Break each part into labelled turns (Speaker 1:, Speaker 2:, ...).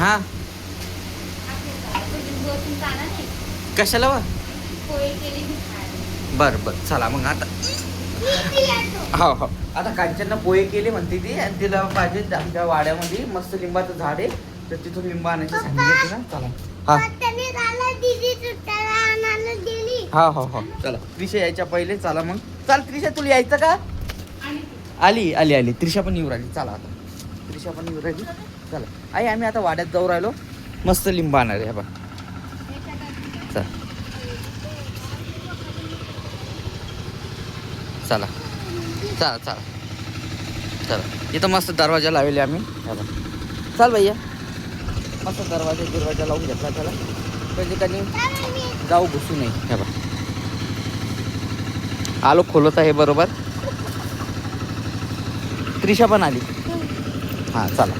Speaker 1: हा कशाला वा बरं बरं चला मग आता हो हो आता कांचननं पोहे केले म्हणते ती आणि तिला पाहिजे आमच्या वाड्यामध्ये मस्त लिंबाचं झाड आहे तर तिथून लिंब आणायची सांगितली ना चला हा हा हो हो चला त्रिशा यायच्या पहिले चला मग चाल त्रिशा तुला यायचं का आली आली आली त्रिशा पण येऊ राहिली चला आता त्रिशा पण येऊ राहिली चला आई आम्ही आता वाड्यात जाऊ राहिलो मस्त लिंब आणणार आहे बा चला चला चला चला चला इथं मस्त दरवाजा लावले आम्ही चल भैया मस्त दरवाजा लावून घेतला त्याला कधी कधी जाऊ घुसू नये हे बा आलो खोलत आहे बरोबर त्रिशा पण आली हां चला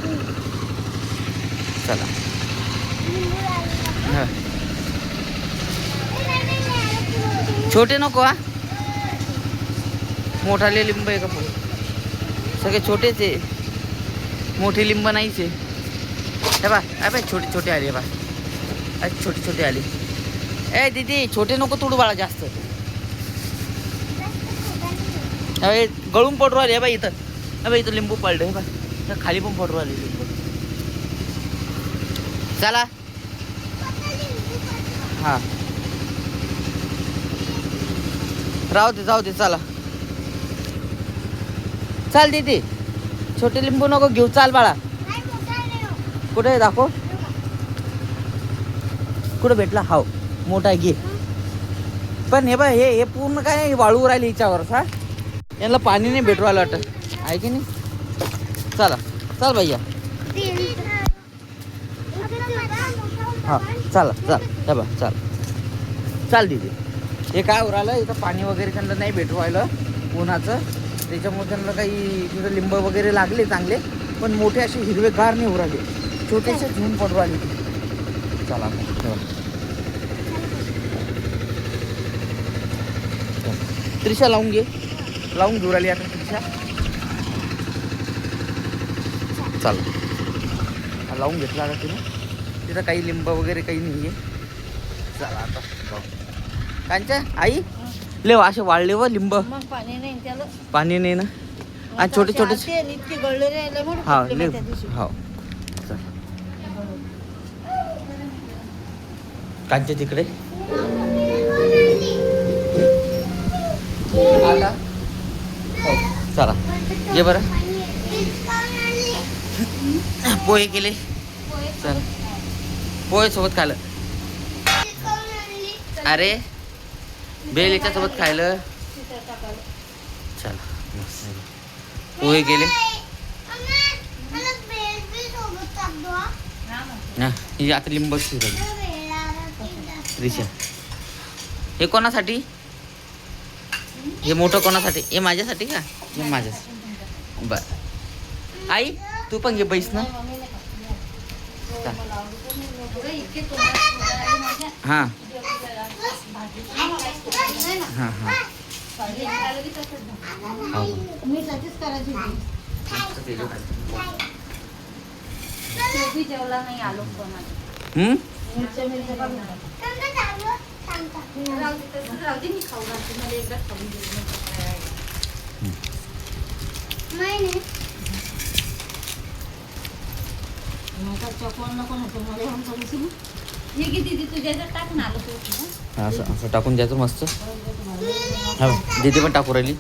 Speaker 1: चला हां छोटे नको हा मोठाले लिंब आहे का पण सगळे छोटेच आहे मोठी लिंब नाहीच आहे हे बा बाय छोटे छोटे आले बा छोटे छोटे आले ए दीदी छोटे नको तोडू बाळा जास्त अरे गळून पडू आले हे बा इथं इथं लिंबू पडलं हे बा खाली पण पडू आले लिंबू चला हां जाऊ दे चला चाल दीदी छोटे लिंबू नको घेऊ चाल बाळा कुठे दाखव कुठं भेटला हाव मोठा घे पण हे बा हे पूर्ण काय वाळू राहिले हिच्यावर हा यांना पाणी नाही भेटू राहिलं वाटत आहे की नाही चला चल भैया हा चला चल हे बा चाल दीदी हे काय उरालं इथं पाणी वगैरे त्यांना नाही भेटू राहिलं उन्हाचं त्याच्यामुळे त्यांना काही तिथं लिंब वगैरे लागले चांगले पण मोठे असे हिरवेगार नाही उराले छोटेसे झूम पडू राहिले चला त्रिशा लावून घेऊ राहिली आता त्रिशा चला लावून घेतला आता तिने तिथं काही लिंब वगैरे काही नाही आहे चला आता जाऊ कांच्या आई लेव असे वाळले व लिंब पाणी नाही ना आणि छोटे छोटे हा लेव हो कांच्या तिकडे आला हो चला ये बरं पोहे केले चल पोहे सोबत खाल्लं अरे बेल याच्यासोबत खायलं चला पोहे गेले ही आता लिंब त्रिशा हे कोणासाठी हे मोठं कोणासाठी हे माझ्यासाठी का हे माझ्यासाठी बर आई तू पण घे बैस ना हां हां हां असं टाकून द्यायचं मस्त हा दीदी पण टाकू राहिली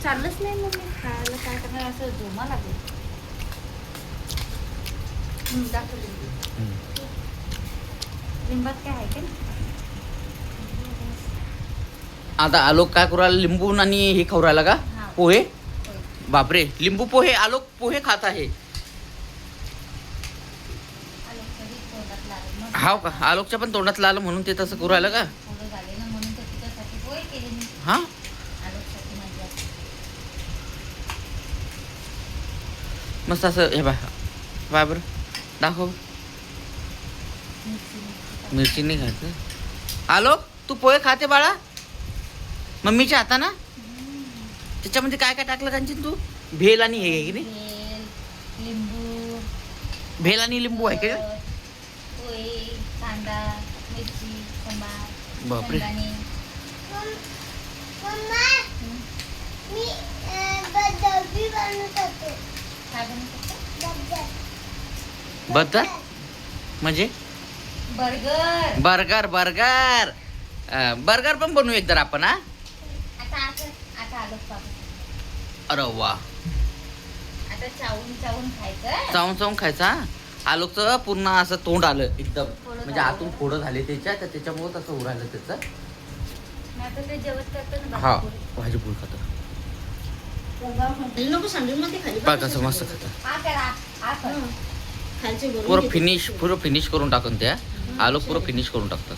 Speaker 2: चाललंच नाही मग खायला काय करणार असं जोमा लागेल लिंबात काय आहे का
Speaker 1: आता आलोक काय करू राहिला लिंबू आणि हे खाऊ राहिला का पोहे बापरे लिंबू पोहे आलोक पोहे खात आहे हाव का आलोकच्या पण तोंडात आलं म्हणून ते तसं करू राहिलं का हा मस्त असं हे बा बरं दाखव. मिरची नाही खायचं. आलो तू पोहे खाते बाळा मम्मीच्या हाताना. त्याच्यामध्ये काय काय टाकलं कांचन तू? भेल आणि हे की नाही?
Speaker 2: तेल, लिंबू,
Speaker 1: भेल आणि लिंबू आहे का?
Speaker 2: पोहे, कांदा, मिरची, टमाटर,
Speaker 1: बापरे.
Speaker 2: शेंगदाणे. काय बनवतो?
Speaker 1: बर्गर म्हणजे
Speaker 2: बर्गर.
Speaker 1: बर्गर बर्गर बर्गर पण बनवू एकदा आपण. हा
Speaker 2: आता आलो बाबा.
Speaker 1: अरे वा.
Speaker 2: आता चावून खायचं.
Speaker 1: चावून चावून खायचा. आलोकचं पूर्ण असं तोंड आलं एकदम म्हणजे आतून फोडं झाले त्याच्या तर त्याच्यामुळे तसं उरायलं त्याचं.
Speaker 2: आता ते जेवत करतो ना
Speaker 1: हा
Speaker 2: बाबा.
Speaker 1: भाजी पोळी खातं.
Speaker 3: नको सांडून मध्ये खाली
Speaker 1: पहा कसं मस्त खातं.
Speaker 2: हा करा. हा कर.
Speaker 3: खालचे
Speaker 1: पुरं फिनिश करून टाकून त्या. आलोक पुरं फिनिश करून टाकतात.